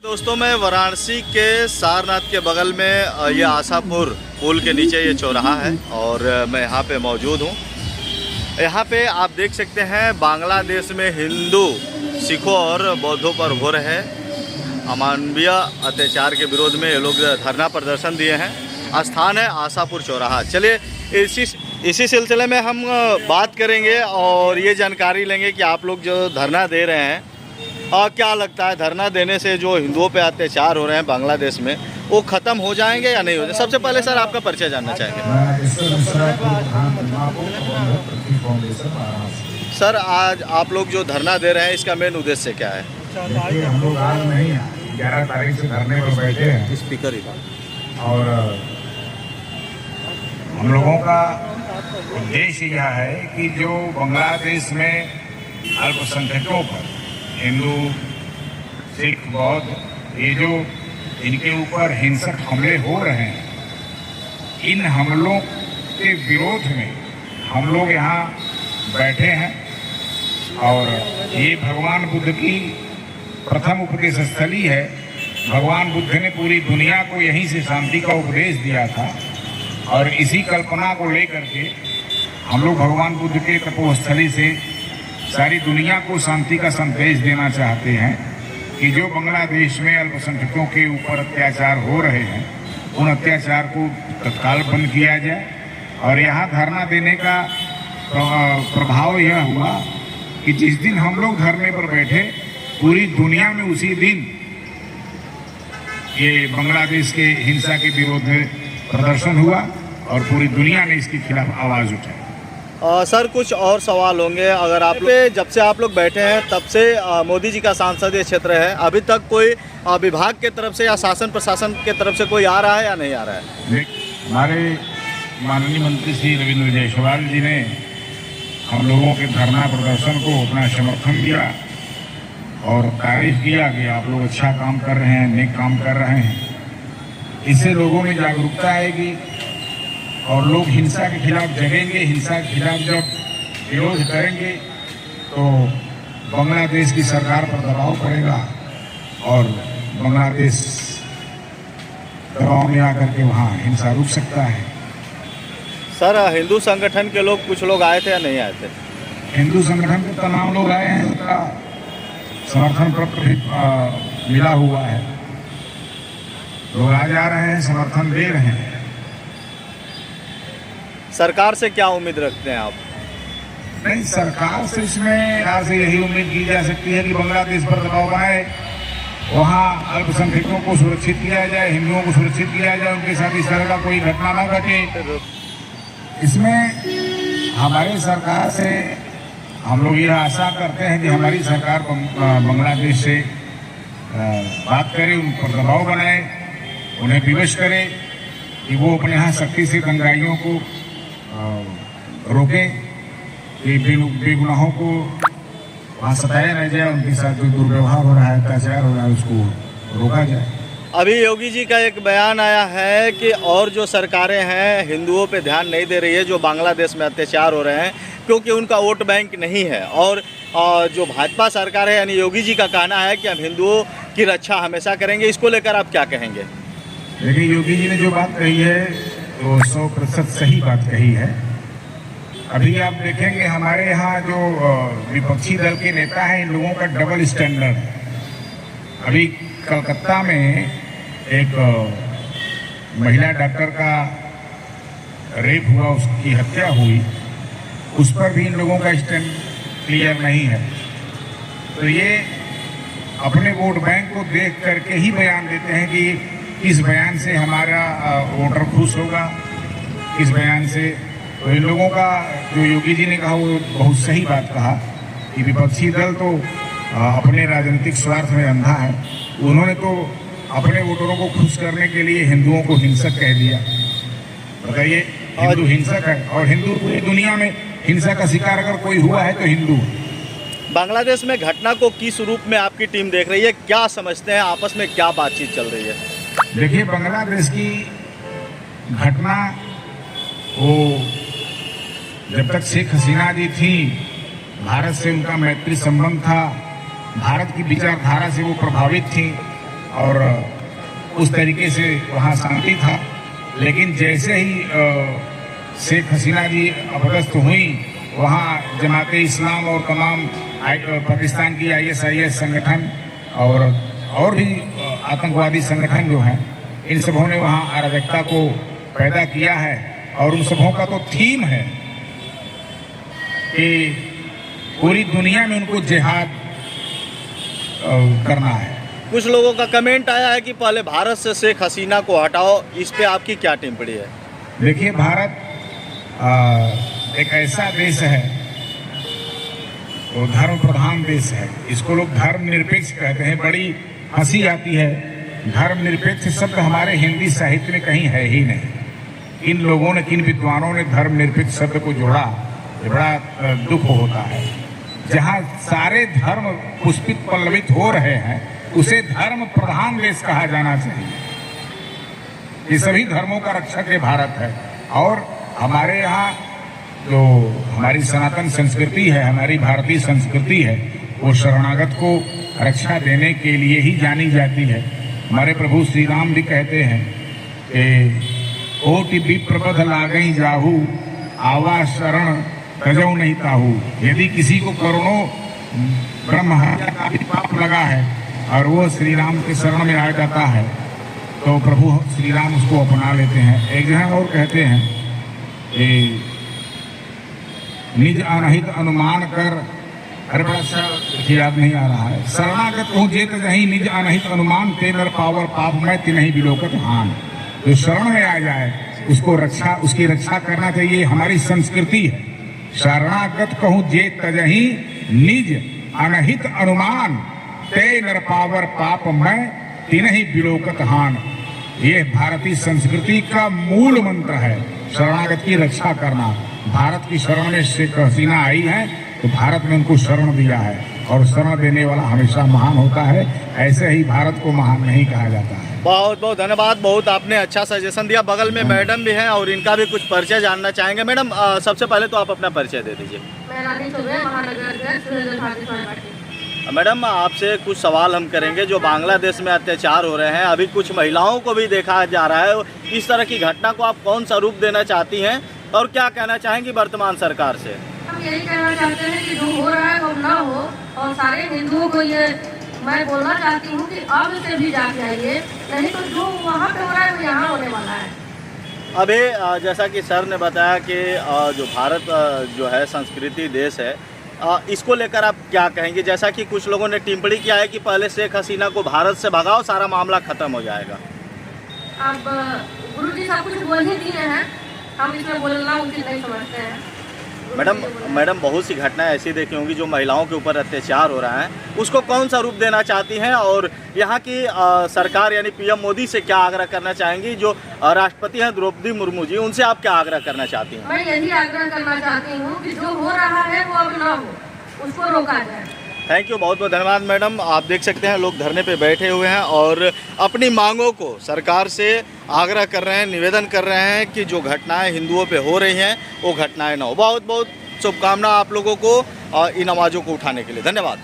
दोस्तों, मैं वाराणसी के सारनाथ के बगल में ये आशापुर पुल के नीचे ये चौराहा है और मैं यहाँ पे मौजूद हूँ। यहाँ पे आप देख सकते हैं बांग्लादेश में हिंदू, सिखों और बौद्धों पर हो रहे अमानवीय अत्याचार के विरोध में ये लोग धरना प्रदर्शन दिए हैं। स्थान है आशापुर चौराहा। चलिए इसी सिलसिले में हम बात करेंगे और ये जानकारी लेंगे कि आप लोग जो धरना दे रहे हैं और क्या लगता है धरना देने से जो हिंदुओं पे अत्याचार हो रहे हैं बांग्लादेश में वो ख़त्म हो जाएंगे या नहीं हो जाएंगे। सबसे पहले सर आपका परिचय जानना चाहेंगे। सर आज आप लोग जो धरना दे रहे हैं इसका मेन उद्देश्य क्या है? देखिए, हम लोग आज नहीं 11 तारीख से धरने पर बैठे हैं स्पीकर ही और हम लोगों का उद्देश्य यह है कि जो बांग्लादेश में अल्पसंख्यकों पर हिंदू, सिख, बौद्ध ये जो इनके ऊपर हिंसक हमले हो रहे हैं, इन हमलों के विरोध में हम लोग यहाँ बैठे हैं। और ये भगवान बुद्ध की प्रथम उपदेश स्थली है। भगवान बुद्ध ने पूरी दुनिया को यहीं से शांति का उपदेश दिया था और इसी कल्पना को लेकर के हम लोग भगवान बुद्ध के तपोस्थली से सारी दुनिया को शांति का संदेश देना चाहते हैं कि जो बांग्लादेश में अल्पसंख्यकों के ऊपर अत्याचार हो रहे हैं उन अत्याचार को तत्काल बंद किया जाए। और यहाँ धरना देने का प्रभाव यह हुआ कि जिस दिन हम लोग धरने पर बैठे पूरी दुनिया में उसी दिन ये बांग्लादेश के हिंसा के विरोध में प्रदर्शन हुआ और पूरी दुनिया ने इसके खिलाफ आवाज़ उठाई। सर कुछ और सवाल होंगे। अगर आप जब से आप लोग बैठे हैं तब से मोदी जी का संसदीय क्षेत्र है, अभी तक कोई विभाग के तरफ से या शासन प्रशासन के तरफ से कोई आ रहा है या नहीं आ रहा है? हमारे माननीय मंत्री श्री रविंद्र जायसवाल जी ने हम लोगों के धरना प्रदर्शन को अपना समर्थन दिया और तारीफ किया कि आप लोग अच्छा काम कर रहे हैं, नेक काम कर रहे हैं। इससे लोगों में जागरूकता आएगी और लोग हिंसा के खिलाफ जगेंगे। हिंसा के खिलाफ जब विरोध करेंगे तो बांग्लादेश की सरकार पर दबाव पड़ेगा और बांग्लादेश दबाव में आकर के वहाँ हिंसा रुक सकता है। सर हिंदू संगठन के लोग कुछ लोग आए थे या नहीं आए थे? हिंदू संगठन के तमाम लोग आए हैं, उनका समर्थन पत्र भी मिला हुआ है। लोग आ जा रहे हैं, समर्थन दे रहे हैं। सरकार से क्या उम्मीद रखते हैं आप? नहीं, सरकार से इसमें आज यही उम्मीद की जा सकती है कि बांग्लादेश पर दबाव बनाए, वहाँ अल्पसंख्यकों को सुरक्षित किया जाए, हिंदुओं को सुरक्षित किया जाए, उनके साथ इस तरह का कोई घटना न घटे। इसमें हमारी सरकार से हम लोग यह आशा करते हैं कि हमारी सरकार बांग्लादेश से बात करे, उन पर दबाव बनाए, उन्हें विवश करे कि वो अपने यहाँ सख्ती से दंगाइयों को रोके, कि बेगुनाहों को वहाँ सताया न जाए, उनके साथ जो दुर्व्यवहार हो रहा है, अत्याचार हो रहा है, उसको रोका जाए। अभी योगी जी का एक बयान आया है कि और जो सरकारें हैं हिंदुओं पे ध्यान नहीं दे रही है जो बांग्लादेश में अत्याचार हो रहे हैं, क्योंकि उनका वोट बैंक नहीं है। और जो भाजपा सरकार है यानी योगी जी का कहना है कि हम हिंदुओं की रक्षा हमेशा करेंगे। इसको लेकर आप क्या कहेंगे? देखिए, योगी जी ने जो बात कही है वो 100% सही बात कही है। अभी आप देखेंगे हमारे यहाँ जो विपक्षी दल के नेता हैं, इन लोगों का डबल स्टैंडर्ड। अभी कलकत्ता में एक महिला डॉक्टर का रेप हुआ, उसकी हत्या हुई, उस पर भी इन लोगों का स्टैंड क्लियर नहीं है। तो ये अपने वोट बैंक को देख करके ही बयान देते हैं कि इस बयान से हमारा वोटर खुश होगा, इस बयान से। तो इन लोगों का जो योगी जी ने कहा वो बहुत सही बात कहा कि विपक्षी दल तो अपने राजनीतिक स्वार्थ में अंधा है। उन्होंने तो अपने वोटरों को खुश करने के लिए हिंदुओं को हिंसक कह दिया। बताइए, हिंदू हिंसक है और हिंदू पूरी दुनिया में हिंसा का शिकार अगर कोई हुआ है तो हिंदू। बांग्लादेश में घटना को किस रूप में आपकी टीम देख रही है? क्या समझते हैं, आपस में क्या बातचीत चल रही है? देखिए, बांग्लादेश की घटना वो जब तक शेख हसीना जी थी, भारत से उनका मैत्री संबंध था, भारत की विचारधारा से वो प्रभावित थी, और उस तरीके से वहाँ शांति था। लेकिन जैसे ही शेख हसीना जी अपदस्थ हुई, वहाँ जमाते इस्लाम और तमाम पाकिस्तान की ISIS संगठन और भी आतंकवादी संगठन जो हैं, इन सबों ने वहाँ अराजकता को पैदा किया है। और उन सबों का तो थीम है कि पूरी दुनिया में उनको जिहाद करना है। कुछ लोगों का कमेंट आया है कि पहले भारत से शेख हसीना को हटाओ, इस पे आपकी क्या टिप्पणी है? देखिए, भारत एक ऐसा देश है, वो धर्म प्रधान देश है। इसको लोग धर्मनिरपेक्ष कहते हैं। बड़ी हंसी आती है, धर्मनिरपेक्ष शब्द हमारे हिंदी साहित्य में कहीं है ही नहीं। किन लोगों ने, किन विद्वानों ने धर्मनिरपेक्ष शब्द को जोड़ा, ये बड़ा दुख होता है। जहाँ सारे धर्म पुष्पित पल्लवित हो रहे हैं, उसे धर्म प्रधान देश कहा जाना चाहिए। ये सभी धर्मों का रक्षक ये भारत है। और हमारे यहाँ जो हमारी सनातन संस्कृति है, हमारी भारतीय संस्कृति है, वो शरणागत को रक्षा देने के लिए ही जानी जाती है। हमारे प्रभु श्री राम भी कहते हैं कि कोटि विप्रबध लागई जाहू, आवा शरण तजऊ नहीं ताहू। यदि किसी को करोड़ों ब्रह्म हत्या का पाप लगा है और वो श्री राम के शरण में आ जाता है, तो प्रभु श्री राम उसको अपना लेते हैं। एक जगह और कहते हैं कि निज अनहित अनुमान कर, अरे बड़ा अच्छा याद नहीं आ रहा है, शरणागत हूँ जेत नहीं निज अनहित अनुमान, ते नर पावर पाप मैं तिन्हीं बिलोकत हान। जो शरण में आ जाए उसकी रक्षा करना चाहिए, हमारी संस्कृति है। शरणागत कहूँ जे तजही निज अनहित अनुमान, ते नर पावर पाप मैं तिन्हीं बिलोकत हान। ये भारतीय संस्कृति का मूल मंत्र है, शरणागत की रक्षा करना। भारत की शरण में शेख हसीना आई है तो भारत में उनको शरण दिया है, और शरण देने वाला हमेशा महान होता है। ऐसे ही भारत को महान नहीं कहा जाता है। बहुत बहुत धन्यवाद, बहुत आपने अच्छा सजेशन दिया। बगल में मैडम भी हैं और इनका भी कुछ परिचय जानना चाहेंगे। मैडम, सबसे पहले तो आप अपना परिचय दे दीजिए। मैं रानी चौबे, महानगर अध्यक्ष भारतीय जनता पार्टी। मैडम, आपसे कुछ सवाल हम करेंगे। जो बांग्लादेश में अत्याचार हो रहे हैं, अभी कुछ महिलाओं को भी देखा जा रहा है, इस तरह की घटना को आप कौन सा रूप देना चाहती हैं और क्या कहना चाहेंगी वर्तमान सरकार से? हम यही कहना चाहते हैं कि जो हो रहा है वो ना हो, और सारे हिंदुओं को ये मैं बोलना चाहती हूँ कि अब से भी जाके आइए, नहीं तो जो वहाँ पे हो रहा है वो यहाँ होने वाला है। अभी जैसा कि सर ने बताया कि जो भारत जो है संस्कृति देश है, इसको लेकर आप क्या कहेंगे? जैसा कि कुछ लोगों ने टिप्पणी किया है कि पहले शेख हसीना को भारत से भगाओ, सारा मामला खत्म हो जाएगा। अब गुरु जी सब कुछ बोल ही दिए हैं, हम इसमें बोलना उचित नहीं समझते हैं। मैडम बहुत सी घटनाएं ऐसी देखी होंगी जो महिलाओं के ऊपर अत्याचार हो रहा है, उसको कौन सा रूप देना चाहती हैं और यहाँ की सरकार यानी PM मोदी से क्या आग्रह करना चाहेंगी? जो राष्ट्रपति हैं द्रौपदी मुर्मू जी, उनसे आप क्या आग्रह करना चाहती हैं? मैं यही आग्रह करना चाहती हूँ कि जो हो रहा है वो अब ना हो, उसको रोका जाए। थैंक यू, बहुत बहुत धन्यवाद मैडम। आप देख सकते हैं लोग धरने पे बैठे हुए हैं और अपनी मांगों को सरकार से आग्रह कर रहे हैं, निवेदन कर रहे हैं कि जो घटनाएं हिंदुओं पे हो रही हैं वो घटनाएं ना हो। बहुत बहुत शुभकामना आप लोगों को इन आवाज़ों को उठाने के लिए। धन्यवाद।